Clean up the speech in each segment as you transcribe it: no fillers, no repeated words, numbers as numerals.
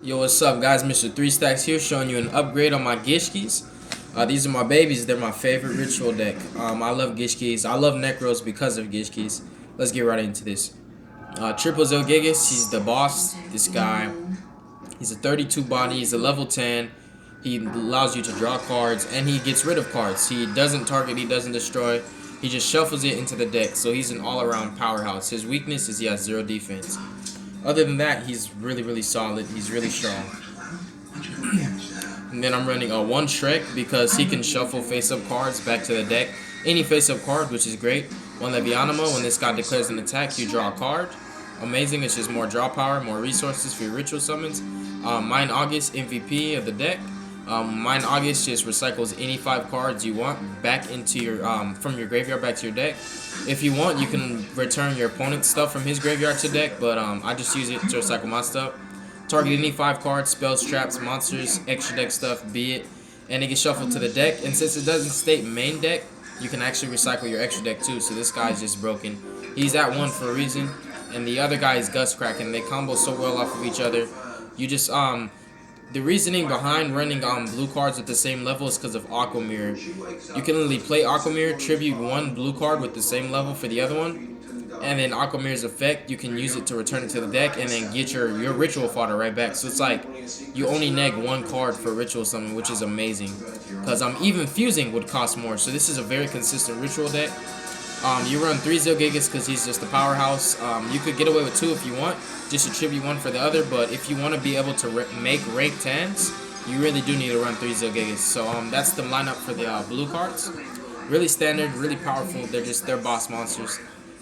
Yo, what's up, guys? Mr. 3 Stacks here, showing you an upgrade on my Gishkis. These are my babies. They're my favorite ritual deck. I love Gishkis. I love Necros because of Gishkis. Let's get right into this. Triple Zilgigas, he's the boss. This guy, he's a 32 body. He's a level 10. He allows you to draw cards, and he gets rid of cards. He doesn't target, he doesn't destroy. He just shuffles it into the deck, so he's an all-around powerhouse. His weakness is he has 0 defense. Other than that, he's really solid. He's really strong. And then I'm running a 1 Shrek because he can shuffle face-up cards back to the deck. Any face-up card, which is great. 1 Levianimo, when this guy declares an attack, you draw a card. Amazing, it's just more draw power, more resources for your ritual summons. Mine August, MVP of the deck. Mine August just recycles any 5 cards you want back into your from your graveyard back to your deck. If you want, you can return your opponent's stuff from his graveyard to deck, but I just use it to recycle my stuff. Target any 5 cards, spells, traps, monsters, extra deck stuff, be it, and it gets shuffled to the deck. And since it doesn't state main deck, you can actually recycle your extra deck too. So this guy's just broken. He's at 1 for a reason, and the other guy is Gust Crack, and they combo so well off of each other. You just the reasoning behind running blue cards at the same level is because of Aqua Mirror. You can literally play Aqua Mirror, tribute 1 blue card with the same level for the other one, and then Aqua Mirror's effect, you can use it to return it to the deck and then get your ritual fodder right back. So it's like you only neg 1 card for ritual summon, which is amazing. Because even fusing would cost more, so this is a very consistent ritual deck. You run 3 Zilgigas because he's just a powerhouse. You could get away with 2 if you want, just attribute 1 for the other, but if you want to be able to make rank 10s, you really do need to run 3 Zilgigas. So that's the lineup for the blue cards. Really standard, really powerful. They're boss monsters.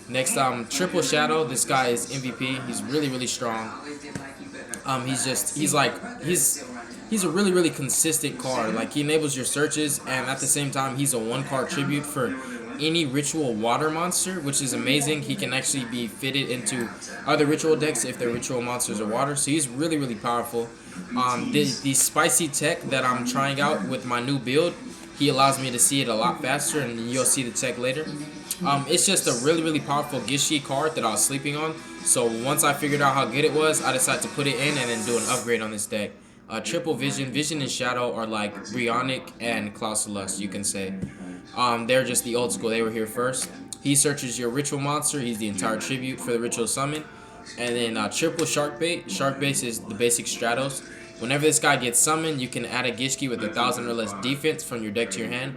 Next, Triple Shadow. This guy is MVP. He's really strong. He's a really consistent card. Like, he enables your searches, and at the same time, he's a 1-card tribute for any ritual water monster, which is amazing. He can actually be fitted into other ritual decks if their ritual monsters are water, so he's really powerful. The spicy tech that I'm trying out with my new build, he allows me to see it a lot faster, and you'll see the tech later. It's just a really powerful Gishki card that I was sleeping on, so once I figured out how good it was, I decided to put it in and then do an upgrade on this deck. Triple Vision and Shadow are like Brionic and Clausulus, you can say. They're just the old school. They were here first. He searches your ritual monster. He's the entire tribute for the ritual summon. And then triple Sharkbait. Sharkbait is the basic Stratos. Whenever this guy gets summoned, you can add a Gishki with 1,000 or less defense from your deck to your hand.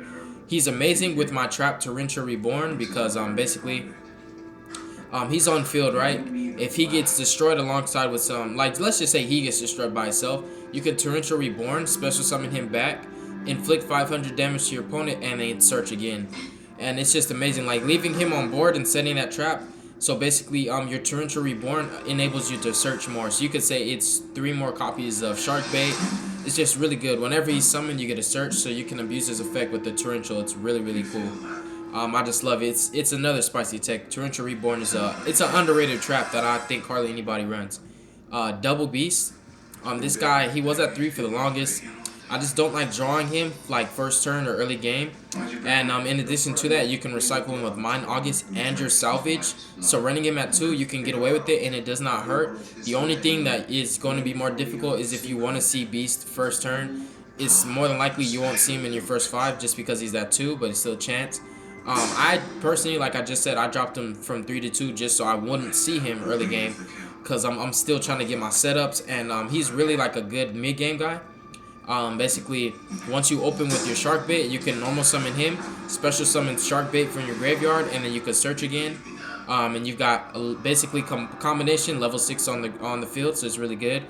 He's amazing with my trap Torrential Reborn because basically he's on field, right? If he gets destroyed alongside with some, like, let's just say he gets destroyed by himself, you can Torrential Reborn, special summon him back, inflict 500 damage to your opponent, and then search again. And it's just amazing, like leaving him on board and setting that trap. So basically your Torrential Reborn enables you to search more. So you could say it's 3 more copies of Sharkbait. It's just really good. Whenever he's summoned, you get a search, so you can abuse his effect with the Torrential. It's really cool. I just love it. It's another spicy tech. Torrential Reborn is it's an underrated trap that I think hardly anybody runs. Double Beast. This guy, he was at 3 for the longest. I just don't like drawing him like first turn or early game. And in addition to that, you can recycle him with Mine August and your Salvage. So running him at 2, you can get away with it and it does not hurt. The only thing that is going to be more difficult is if you want to see Beast first turn. It's more than likely you won't see him in your first 5 just because he's at 2, but it's still a chance. I personally, like I just said, I dropped him from 3 to 2 just so I wouldn't see him early game because I'm still trying to get my setups, and he's really like a good mid game guy. Basically, once you open with your Sharkbait, you can normal summon him, special summon Sharkbait from your graveyard, and then you can search again. And you've got basically combination level 6 on the field, so it's really good.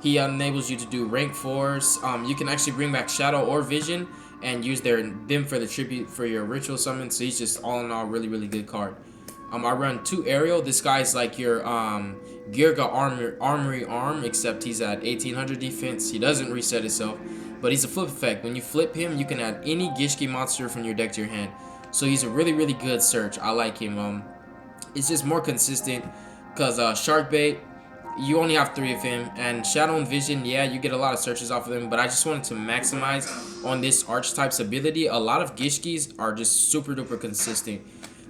He enables you to do rank 4s. You can actually bring back Shadow or Vision and use them for the tribute for your ritual summon. So he's just all in all really good card. I run 2 Aerial. This guy's like your Girga Armory Arm, except he's at 1800 defense. He doesn't reset himself, but he's a flip effect. When you flip him, you can add any Gishki monster from your deck to your hand. So he's a really good search. I like him. It's just more consistent because Sharkbait, you only have 3 of him, and Shadow and Vision, yeah, you get a lot of searches off of them, but I just wanted to maximize on this Archetype's ability. A lot of Gishkis are just super duper consistent.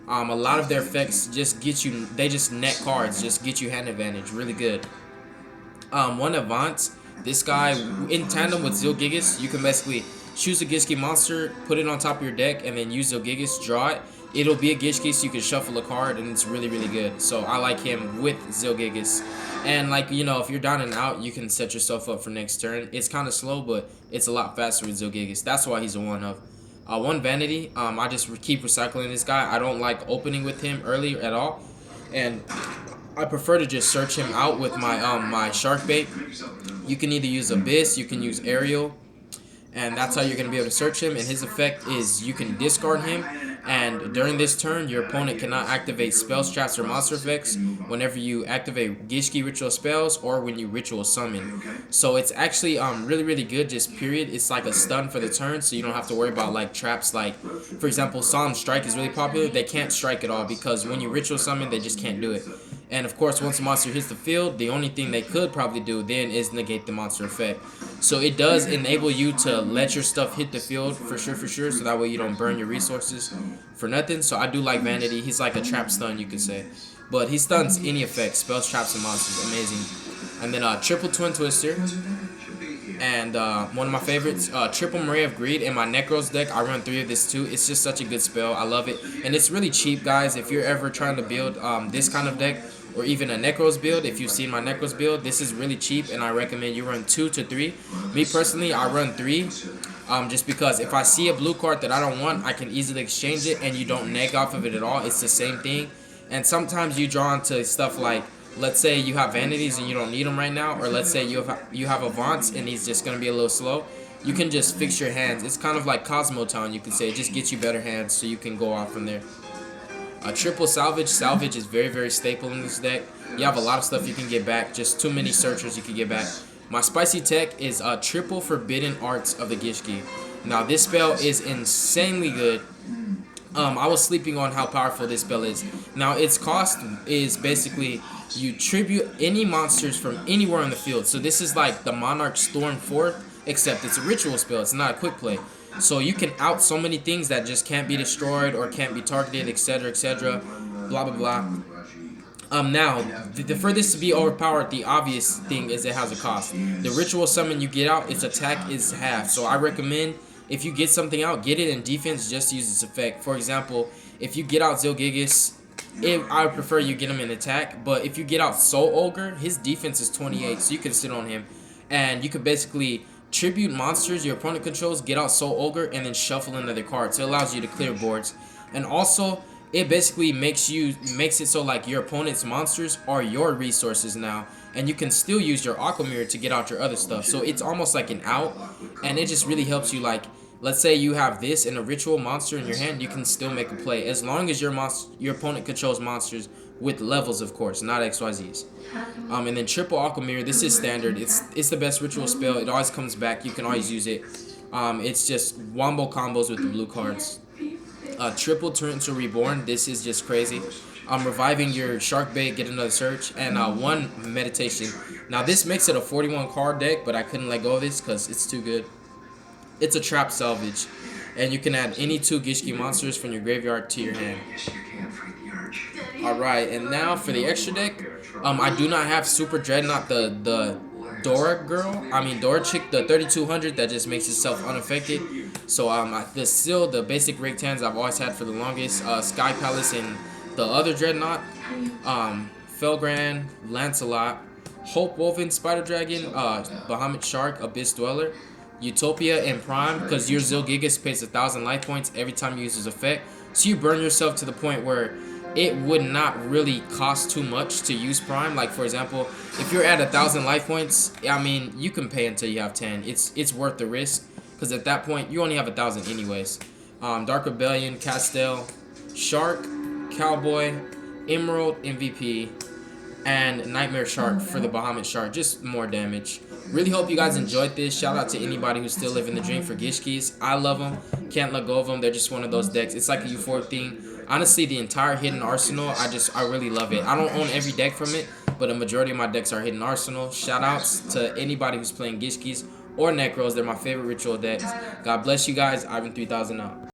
A lot of their effects just get you, they just net cards, just get you hand advantage, really good. One Avant, This guy, in tandem with Zilgigas, you can basically choose a Gishki monster, put it on top of your deck, and then use Zilgigas, draw it. It'll be a Gishki, so you can shuffle a card, and it's really, really good. So I like him with Zilgigas. And like, you know, if you're down and out, you can set yourself up for next turn. It's kind of slow, but it's a lot faster with Zilgigas. That's why he's a one of. One Vanity, I just keep recycling this guy. I don't like opening with him early at all. And I prefer to just search him out with my shark bait. You can either use Abyss, you can use Aerial, and that's how you're going to be able to search him. And his effect is you can discard him, and during this turn, your opponent cannot activate spells, traps, or monster effects whenever you activate Gishki ritual spells or when you ritual summon. So it's actually really, really good, just period. It's like a stun for the turn, so you don't have to worry about like traps. Like, for example, Solemn Strike is really popular. They can't strike at all because when you ritual summon, they just can't do it. And of course, once a monster hits the field, the only thing they could probably do then is negate the monster effect. So it does enable you to let your stuff hit the field for sure, so that way you don't burn your resources for nothing. So I do like Vanity. He's like a trap stun, you could say. But he stuns any effect, spells, traps, and monsters. Amazing. And then triple Twin Twister. And one of my favorites, Triple Maria of Greed. In my Necros deck, I run 3 of this too. It's just such a good spell. I love it. And it's really cheap, guys. If you're ever trying to build this kind of deck, or even a Necros build, if you've seen my Necros build, this is really cheap, and I recommend you run 2 to 3. Me personally, I run 3, just because if I see a blue card that I don't want, I can easily exchange it, and you don't neg off of it at all. It's the same thing. And sometimes you draw into stuff like, let's say you have Vanities and you don't need them right now, or let's say you have Avance and he's just going to be a little slow. You can just fix your hands. It's kind of like Cosmo Town, you could say. It just gets you better hands so you can go off from there. Triple Salvage. Salvage is very, very staple in this deck. You have a lot of stuff you can get back. Just too many searchers you can get back. My spicy tech is Triple Forbidden Arts of the Gishki. Now, this spell is insanely good. I was sleeping on how powerful this spell is. Now, its cost is basically you tribute any monsters from anywhere on the field. So this is like the Monarch Storm 4th, except it's a ritual spell. It's not a quick play. So you can out so many things that just can't be destroyed or can't be targeted, etc., blah, blah, blah. Now, for this to be overpowered, the obvious thing is it has a cost. The ritual summon you get out, its attack is half. So I recommend, if you get something out, get it in defense, just use its effect. For example, if you get out Zilgigas, I would prefer you get him in attack. But if you get out Soul Ogre, his defense is 28, so you can sit on him. And you could basically tribute monsters your opponent controls, get out Soul Ogre, and then shuffle another card. So it allows you to clear boards. And also, it basically makes it so like your opponent's monsters are your resources now, and you can still use your Aqua Mirror to get out your other stuff. So it's almost like an out, and it just really helps you. Like, let's say you have this and a ritual monster in your hand, you can still make a play as long as your opponent controls monsters with levels, of course, not XYZs. And then Triple Aqua Mirror, this is standard. It's the best ritual spell. It always comes back. You can always use it. It's just wombo combos with the blue cards. Triple Torrential Reborn, this is just crazy. Reviving your Shark Bait, get another search, and 1 Meditation. Now this makes it a 41 card deck, but I couldn't let go of this because it's too good. It's a Trap Salvage, and you can add any 2 Gishki monsters from your graveyard to your hand. Alright, and now for the extra deck, I do not have Super Dreadnought, the Dora chick, the 3200 that just makes itself unaffected. So the basic Ricktans I've always had for the longest, Sky Palace and the other Dreadnought, Felgran, Lancelot, Hope Woven, Spider Dragon, Bahamut Shark, Abyss Dweller, Utopia, and Prime, because your Zilgigas pays 1,000 life points every time you use his effect. So you burn yourself to the point where it would not really cost too much to use Prime. Like, for example, if you're at 1,000 life points, I mean, you can pay until you have 10. It's worth the risk, because at that point, you only have 1,000 anyways. Dark Rebellion, Castell, Shark, Cowboy, Emerald, MVP, and Nightmare Shark for the Bahamut Shark. Just more damage. Really hope you guys enjoyed this. Shout out to anybody who's still living the dream for Gishkis. I love them. Can't let go of them. They're just one of those decks. It's like a euphoric thing. Honestly, the entire Hidden Arsenal, I really love it. I don't own every deck from it, but a majority of my decks are Hidden Arsenal. Shout outs to anybody who's playing Gishkis or Necros. They're my favorite ritual decks. God bless you guys. Ivan 3000 out.